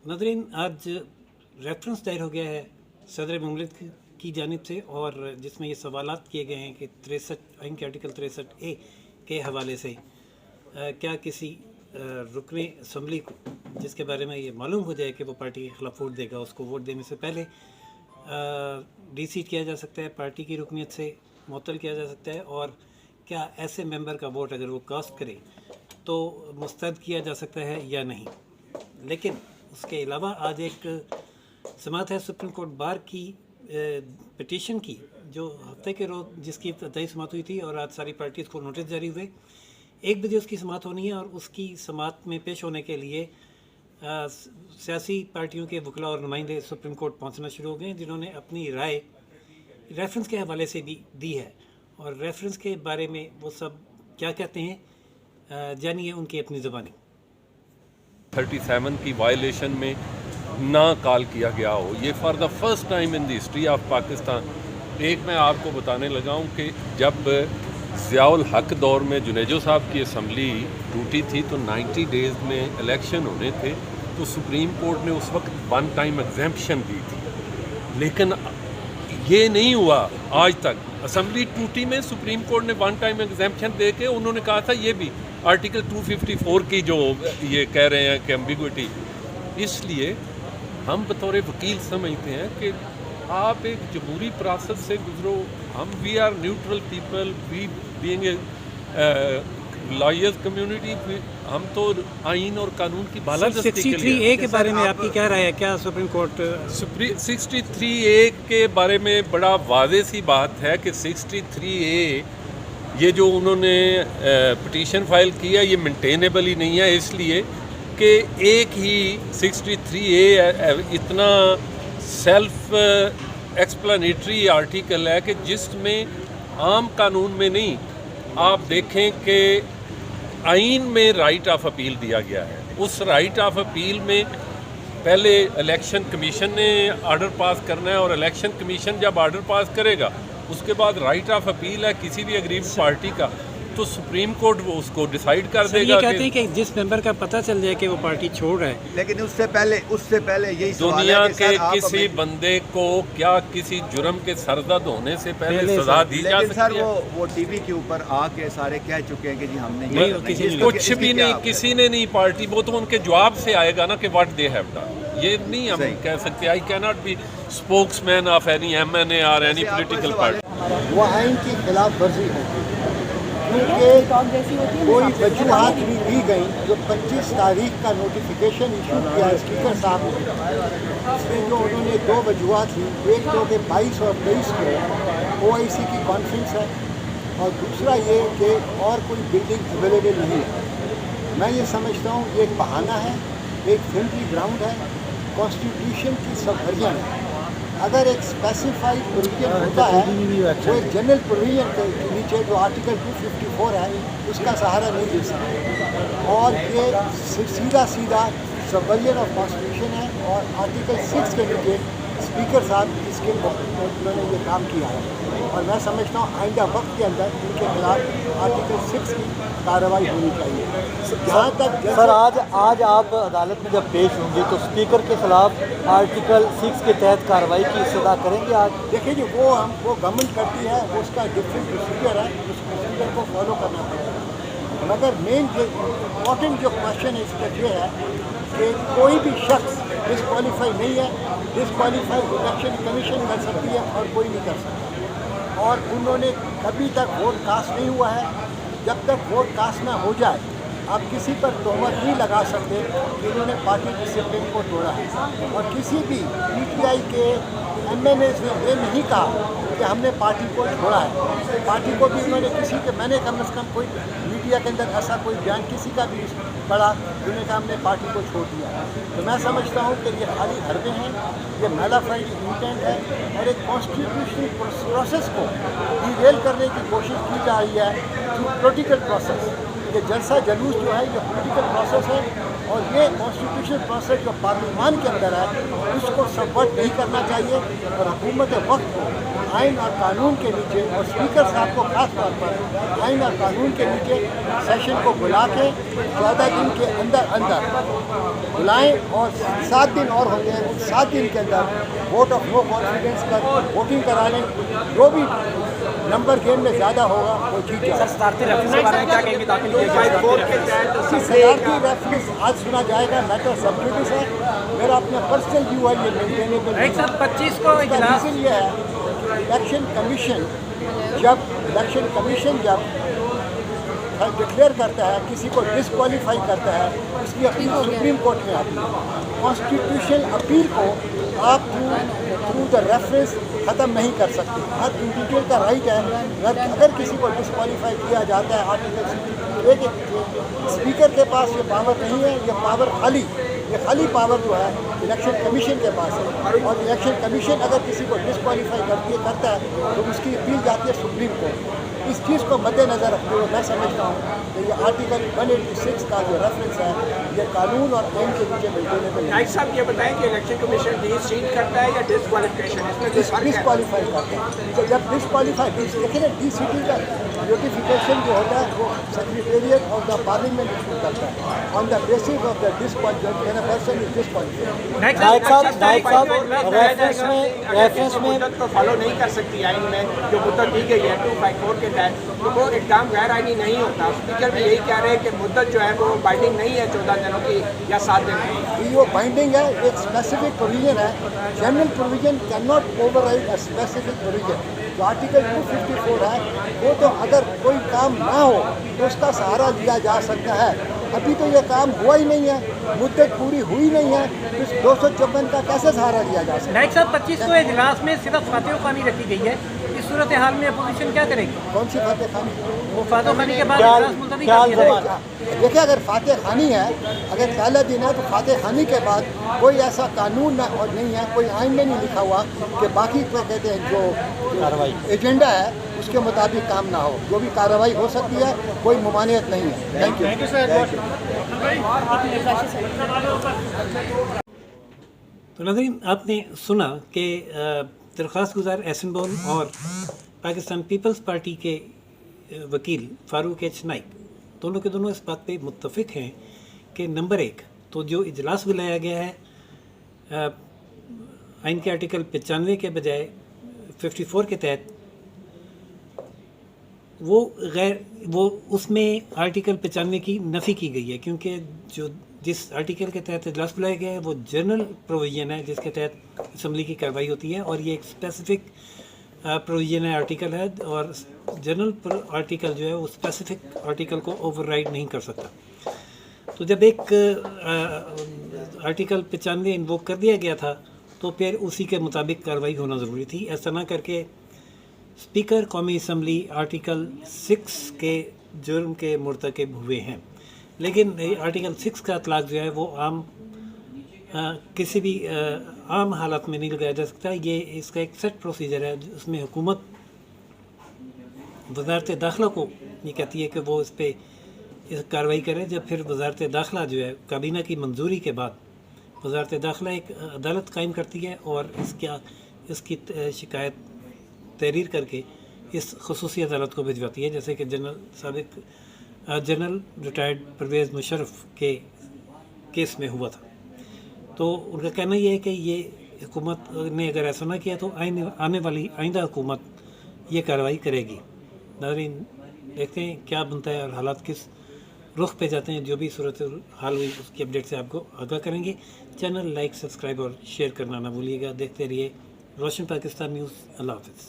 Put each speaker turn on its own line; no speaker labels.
नाज़रीन, आज रेफरेंस दायर हो गया है सदर मुमलिक की जानिब से और जिसमें ये सवालात किए गए हैं कि 63 आइन के आर्टिकल 63A के हवाले से क्या किसी रुकने असम्बली को जिसके बारे में ये मालूम हो जाए कि वो पार्टी के खिलाफ वोट देगा, उसको वोट देने से पहले डिसीट किया जा सकता है, पार्टी की रुकनीत से मुअत्तल किया जा सकता है, और क्या ऐसे मेंबर का वोट अगर वो कास्ट करे तो मुस्तरद किया जा सकता है या नहीं। लेकिन उसके अलावा आज एक समाअत है सुप्रीम कोर्ट बार की पिटीशन की, जो हफ्ते के रोज़ जिसकी इब्तदाई समाअत हुई थी और आज सारी पार्टीज़ को नोटिस जारी हुए। 1 बजे उसकी समाअत होनी है और उसकी समाअत में पेश होने के लिए सियासी पार्टियों के वकला और नुमाइंदे सुप्रीम कोर्ट पहुंचना शुरू हो गए, जिन्होंने अपनी राय रेफरेंस के हवाले से भी दी है। और रेफरेंस के बारे में वो सब क्या कहते हैं, जानिए उनकी अपनी ज़बानी।
37 की वायलेशन में ना कॉल किया गया हो, ये for the first time in the history of Pakistan. एक मैं आपको बताने लगा हूँ कि जब ज़ियाउल हक दौर में जुनेजो साहब की असम्बली टूटी थी तो 90 डेज़ में इलेक्शन होने थे, तो सुप्रीम कोर्ट ने उस वक्त 1 टाइम एग्जेम्पशन दी थी। लेकिन ये नहीं हुआ आज तक। असम्बली टूटी में सुप्रीम कोर्ट ने 1 टाइम एग्जेम्पशन दे के उन्होंने कहा था ये भी आर्टिकल 254 की जो ये कह रहे हैं कि एम्बिग्विटी, इसलिए हम बतौर वकील समझते हैं कि आप एक जमहूरी प्रोसेस से गुजरो। हम we are neutral people, we being lawyers community, हम तो आइन और कानून की बालादस्ती के लिए।
63A के बारे में आपकी क्या राय है? क्या सुप्रीम कोर्ट
63A के बारे में बड़ा वाज़ेह सी बात है कि 63A ये जो उन्होंने पिटीशन फाइल किया ये मेंटेनेबल ही नहीं है, इसलिए कि एक ही 63A इतना सेल्फ एक्सप्लेनेटरी आर्टिकल है कि जिसमें आम कानून में नहीं, आप देखें कि आइन में राइट ऑफ अपील दिया गया है। उस राइट ऑफ अपील में पहले इलेक्शन कमीशन ने आर्डर पास करना है और इलेक्शन कमीशन जब आर्डर पास करेगा उसके बाद राइट ऑफ अपील है किसी भी अग्रीव पार्टी का, तो सुप्रीम कोर्ट वो उसको डिसाइड कर देगा।
ये कहते हैं कि जिस मेंबर का पता चल जाए कि वो पार्टी छोड़ रहा है,
लेकिन उससे पहले यही
दुनिया के किसी बंदे को क्या किसी जुर्म के सरदर्द होने से पहले सजा दी जा सकती है?
सर वो टीवी के ऊपर आके सारे कह चुके हैं कि जी हमने
कुछ भी नहीं, किसी ने नहीं, पार्टी वो तो उनके जवाब से आएगा ना कि व्हाट दे हैव डन। ये नहीं हम कह सकते। I can not be spokesman of any MNA और एनी पॉलिटिकल पार्टी।
वो आइन की खिलाफ वर्जी होगी, क्योंकि कोई वजूहात भी दी गई। जो 25 तारीख का नोटिफिकेशन इशू किया स्पीकर साहब ने, उसमें जो उन्होंने 2 वजूहात दी, एक तो कि 22 और 23 को OIC की कॉन्फ्रेंस है और दूसरा ये कि और कोई बिल्डिंग अवेलेबल नहीं है। मैं ये समझता हूँ ये एक बहाना है, एक फ्रेंडली ग्राउंड है, कॉन्स्टिट्यूशन की सबवर्जन है। अगर एक स्पेसिफाइड प्रोविजन होता है वो एक जनरल प्रोविजन के नीचे जो आर्टिकल 254 है उसका सहारा नहीं ले सकते, और ये सीधा सबवर्जन ऑफ कॉन्स्टिट्यूशन है। और आर्टिकल 6 के नीचे स्पीकर साहब इसके उन्होंने ये काम किया है, और मैं समझता हूँ आइंदा वक्त के अंदर इनके खिलाफ आर्टिकल 6 की कार्रवाई होनी चाहिए। जहाँ तक
सर आज आप अदालत में जब पेश होंगे तो स्पीकर के खिलाफ आर्टिकल 6 के तहत कार्रवाई की इस्तदा करेंगे आज?
देखिए जी, वो गवर्नमेंट करती है, वो उसका डिफरेंट प्रोसीजर है, उस प्रोसीजर को फॉलो करना पड़ेगा। मगर मेन जो इम्पोर्टेंट जो क्वेश्चन है इसका ये है कि कोई भी शख्स डिसक्वालीफाई नहीं है, डिसक्वालीफाई इलेक्शन कमीशन कर सकती है और कोई नहीं कर सकता। और उन्होंने कभी तक वोट कास्ट नहीं हुआ है। जब तक वोट कास्ट ना हो जाए आप किसी पर तोहमत नहीं लगा सकते कि इन्होंने पार्टी डिसिप्लिन को तोड़ा है। और किसी भी PTI के MNAs ने ये नहीं कहा कि हमने पार्टी को छोड़ा है। पार्टी को भी उन्होंने किसी के, मैंने कम से कम कोई मीडिया के अंदर ऐसा कोई बयान किसी का भी पढ़ा जिन्होंने कहा हमने पार्टी को छोड़ दिया। तो मैं समझता हूँ कि ये खाली हरबे हैं, ये मैलाफ्राइड इंटेंट है और एक कॉन्स्टिट्यूशनल प्रोसेस को डिरेल करने की कोशिश की जा रही है थ्रू पॉलिटिकल प्रोसेस। ये जलसा जलूस जो है ये पॉलिटिकल प्रोसेस है, और ये कॉन्स्टिट्यूशनल प्रोसेस जो पार्लियामान के अंदर है उसको सबवर्ट नहीं करना चाहिए। और हुकूमत वक्त को आइन और कानून के नीचे, और स्पीकर साहब को खास तौर पर आइन और कानून के नीचे सेशन को बुला के 14 दिन के अंदर बुलाएं, और 7 दिन और होते हैं, उन 7 दिन के अंदर वोट ऑफ नो कॉन्फिडेंस पर वोटिंग करा लें। जो भी नंबर गेम में ज़्यादा होगा वो जीत जाएगा।
सदारती
रेफरेंस आज सुना जाएगा, मैटर सबजुडिस है। मेरा अपना पर्सनल व्यू है, ये मेंटेनेबल।
25 को इजलास
रीज़न ये है कि इलेक्शन कमीशन जब डिक्लेयर करता है, किसी को डिसक्वालीफाई करता है, उसकी अपील सुप्रीम कोर्ट में आती है। कॉन्स्टिट्यूशनल अपील को आप थ्रू द रेफरेंस ख़त्म नहीं कर सकते। हर इंडिविजुअल का राइट है, अगर किसी को डिसक्वालीफाई किया जाता है आर्टिकल, लेकिन स्पीकर के पास ये पावर नहीं है। ये खाली पावर जो है इलेक्शन कमीशन के पास है, और इलेक्शन कमीशन अगर किसी को डिसक्वालीफाई करता है तो उसकी अपील जाती है सुप्रीम कोर्ट। इस चीज़ को मद्देनज़र रखते हुए मैं समझता हूँ कि ये आर्टिकल 186 का जो रेफरेंस है, ये कानून और आइन के नीचे मेंटेनेबल है।
नाइक साहब ये बताएं कि इलेक्शन कमीशन डीसीट करता है या डिसक्वालिफिकेशन, इसमें कोई फर्क है?
डिसक्वालीफाई करता है। तो जब डिसक्वालीफाई, देखिए ना, डीसीटी का नोटिफिकेशन जो होता है वो secretariat of the parliament issue करता है on the basis of the disqualified person is disqualified.
Naik साहब रेफरेंस में
मुद्दत को फॉलो नहीं कर सकती आइन में जो मुद्दत दी गई है 254 के तहत, तो वो एकदम गैर आइनी नहीं होता। स्पीकर भी यही कह रहे हैं कि मुद्दत जो है वो बाइंडिंग नहीं है 14 दिनों की या 7 दिन की।
वो बाइंडिंग है, एक स्पेसिफिक प्रोविजन है। General provision can not override a specific provision. जो आर्टिकल 254 है वो तो अगर कोई काम ना हो तो उसका सहारा लिया जा सकता है। अभी तो ये काम हुआ ही नहीं है, मुद्दत पूरी हुई नहीं है, तो इस 254 का कैसे सहारा लिया जा सकता है?
नाइक साहब 25 को इजलास में सिर्फ फातेह खानी रखी गई है, इस सूरत हाल में अपोजिशन क्या करेगी?
कौन सी फातेह खानी?
वो फातेह खानी के बाद इजलास मुलतवी कर दिया जाएगा।
देखिए, अगर फातेह खानी है, अगर पहला दिन है, तो फातेह खानी के बाद कोई ऐसा कानून और नहीं है, कोई आइन में नहीं लिखा हुआ कि बाकी क्या कहते हैं जो
कार्रवाई
एजेंडा है उसके मुताबिक काम ना हो। जो भी कार्रवाई हो सकती है, कोई ममानियत नहीं है। Thank you sir.
तो नाज़रीन, आपने सुना कि दरख्वास्त गुजार एहसन बोन और पाकिस्तान पीपल्स पार्टी के वकील फ़ारूक एच नाइक दोनों के दोनों इस बात पे मुत्तफिक हैं कि नंबर 1 तो जो इजलास बुलाया गया है आइन के आर्टिकल 95 के बजाय 54 के तहत, वो उसमें आर्टिकल 95 की नफ़ी की गई है, क्योंकि जिस आर्टिकल के तहत इजलास बुलाया गया है वो जनरल प्रोविज़न है जिसके तहत असम्बली की कार्रवाई होती है, और ये एक स्पेसिफिक प्रोविज़न है, आर्टिकल है, और जनरल आर्टिकल जो है वो स्पेसिफिक आर्टिकल को ओवरराइड नहीं कर सकता। तो जब एक आर्टिकल 95 इन्वोक कर दिया गया था तो फिर उसी के मुताबिक कार्रवाई होना ज़रूरी थी। ऐसा ना करके स्पीकर कौमी असम्बली आर्टिकल 6 के जुर्म के मुर्तकब हुए हैं, लेकिन आर्टिकल 6 का इतलाक़ जो है वो किसी भी आम हालत में नहीं लगाया जा सकता। ये इसका एक सेट प्रोसीजर है, उसमें हुकूमत वज़ारत दाखिला को ये कहती है कि वो इस पर कार्रवाई करे। जब फिर वज़ारत दाखिला जो है काबीना की मंजूरी के बाद वज़ारत दाखिला एक अदालत कायम करती है और इसकी शिकायत तहरीर करके इस खुसूसी अदालत को भिजवाती है, जैसे कि जनरल रिटायर्ड परवेज़ मुशर्रफ के केस में हुआ था। तो उनका कहना यह है कि ये हुकूमत ने अगर ऐसा ना किया तो आने वाली आइंदा हुकूमत ये कार्रवाई करेगी। नाज़रीन, देखते हैं क्या बनता है और हालात किस रुख पे जाते हैं। जो भी सूरत हाल हुई उसकी अपडेट से आपको आगाह करेंगे। चैनल लाइक, सब्सक्राइब और शेयर करना ना भूलिएगा। देखते रहिए रोशन पाकिस्तान न्यूज़। अल्लाह हाफ़िज़।